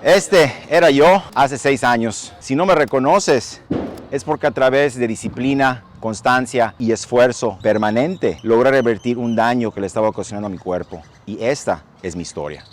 Este era yo hace 6 años. Si no me reconoces, es porque a través de disciplina, constancia y esfuerzo permanente logré revertir un daño que le estaba ocasionando a mi cuerpo. Y esta es mi historia.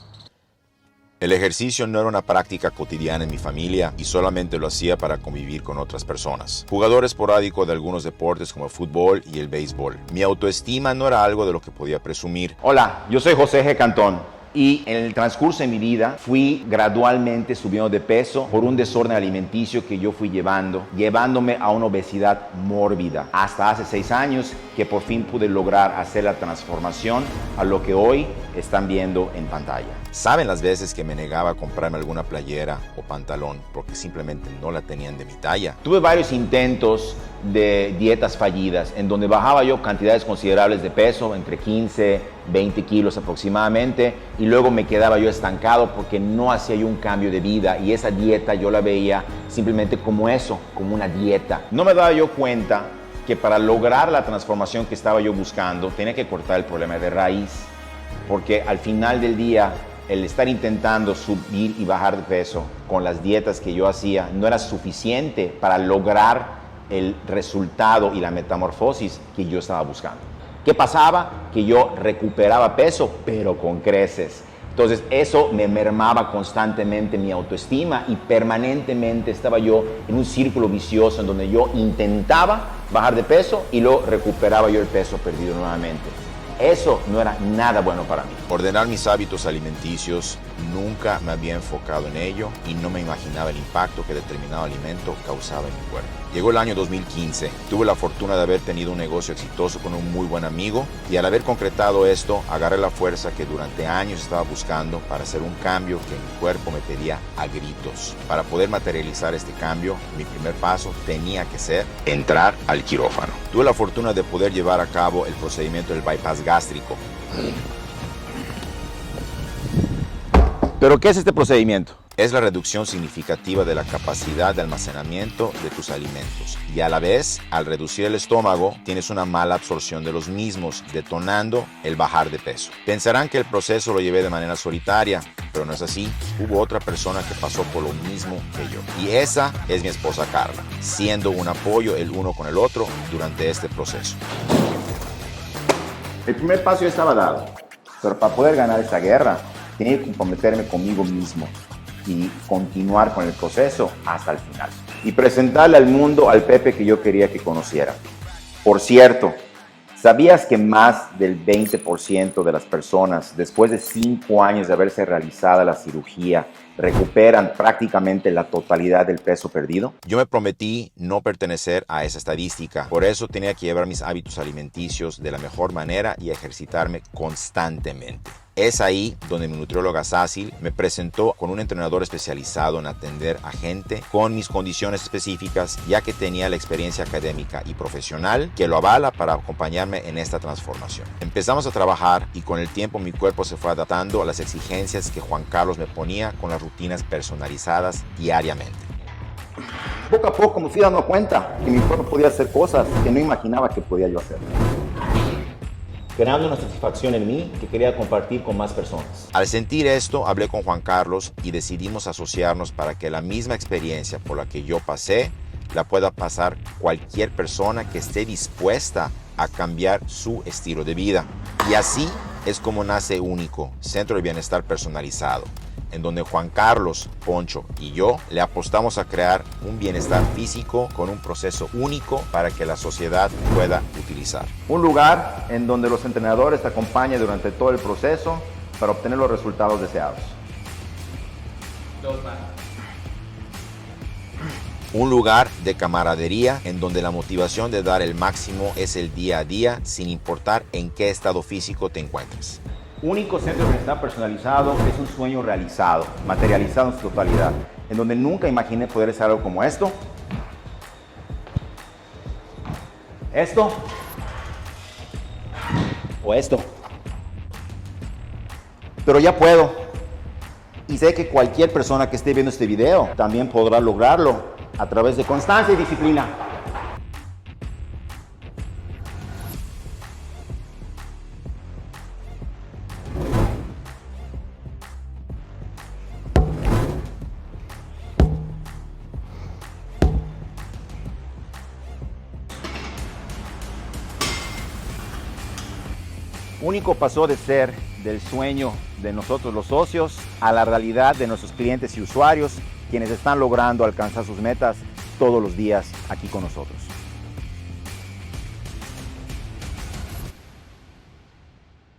El ejercicio no era una práctica cotidiana en mi familia y solamente lo hacía para convivir con otras personas. Jugador esporádico de algunos deportes como el fútbol y el béisbol. Mi autoestima no era algo de lo que podía presumir. Hola, yo soy José G. Cantón. Y en el transcurso de mi vida fui gradualmente subiendo de peso por un desorden alimenticio que yo fui llevándome a una obesidad mórbida. Hasta hace 6 años que por fin pude lograr hacer la transformación a lo que hoy están viendo en pantalla. ¿Saben las veces que me negaba a comprarme alguna playera o pantalón porque simplemente no la tenían de mi talla? Tuve varios intentos de dietas fallidas en donde bajaba yo cantidades considerables de peso, entre 15, 20 kilos aproximadamente, y luego me quedaba yo estancado porque no hacía yo un cambio de vida y esa dieta yo la veía simplemente como eso, como una dieta. No me daba yo cuenta que para lograr la transformación que estaba yo buscando tenía que cortar el problema de raíz, porque al final del día el estar intentando subir y bajar de peso con las dietas que yo hacía no era suficiente para lograr el resultado y la metamorfosis que yo estaba buscando. ¿Qué pasaba? Que yo recuperaba peso, pero con creces. Entonces eso me mermaba constantemente mi autoestima y permanentemente estaba yo en un círculo vicioso en donde yo intentaba bajar de peso y luego recuperaba yo el peso perdido nuevamente. Eso no era nada bueno para mí. Ordenar mis hábitos alimenticios, nunca me había enfocado en ello y no me imaginaba el impacto que determinado alimento causaba en mi cuerpo. Llegó el año 2015, tuve la fortuna de haber tenido un negocio exitoso con un muy buen amigo y al haber concretado esto, agarré la fuerza que durante años estaba buscando para hacer un cambio que mi cuerpo me pedía a gritos. Para poder materializar este cambio, mi primer paso tenía que ser entrar al quirófano. Tuve la fortuna de poder llevar a cabo el procedimiento del bypass gástrico. ¿Pero qué es este procedimiento? Es la reducción significativa de la capacidad de almacenamiento de tus alimentos y a la vez, al reducir el estómago, tienes una mala absorción de los mismos, detonando el bajar de peso. Pensarán que el proceso lo llevé de manera solitaria, pero no es así. Hubo otra persona que pasó por lo mismo que yo y esa es mi esposa Carla, siendo un apoyo el uno con el otro durante este proceso. El primer paso ya estaba dado, pero para poder ganar esta guerra tenía que comprometerme conmigo mismo y continuar con el proceso hasta el final. Y presentarle al mundo al Pepe que yo quería que conociera. Por cierto, ¿sabías que más del 20% de las personas, después de 5 años de haberse realizado la cirugía, recuperan prácticamente la totalidad del peso perdido? Yo me prometí no pertenecer a esa estadística, por eso tenía que llevar mis hábitos alimenticios de la mejor manera y ejercitarme constantemente. Es ahí donde mi nutrióloga Sácil me presentó con un entrenador especializado en atender a gente con mis condiciones específicas, ya que tenía la experiencia académica y profesional que lo avala para acompañarme en esta transformación. Empezamos a trabajar y con el tiempo mi cuerpo se fue adaptando a las exigencias que Juan Carlos me ponía con las rutinas personalizadas diariamente. Poco a poco me fui dando cuenta que mi cuerpo podía hacer cosas que no imaginaba que podía yo hacer, creando una satisfacción en mí que quería compartir con más personas. Al sentir esto, hablé con Juan Carlos y decidimos asociarnos para que la misma experiencia por la que yo pasé la pueda pasar cualquier persona que esté dispuesta a cambiar su estilo de vida. Y así es como nace Único, Centro de Bienestar Personalizado, en donde Juan Carlos, Poncho y yo le apostamos a crear un bienestar físico con un proceso único para que la sociedad pueda utilizar. Un lugar en donde los entrenadores te acompañan durante todo el proceso para obtener los resultados deseados. Un lugar de camaradería en donde la motivación de dar el máximo es el día a día sin importar en qué estado físico te encuentres. Único Centro de Bienestar Personalizado es un sueño realizado, materializado en su totalidad, en donde nunca imaginé poder hacer algo como esto, o esto. Pero ya puedo. Y sé que cualquier persona que esté viendo este video también podrá lograrlo a través de constancia y disciplina. Único pasó de ser del sueño de nosotros los socios a la realidad de nuestros clientes y usuarios, quienes están logrando alcanzar sus metas todos los días aquí con nosotros.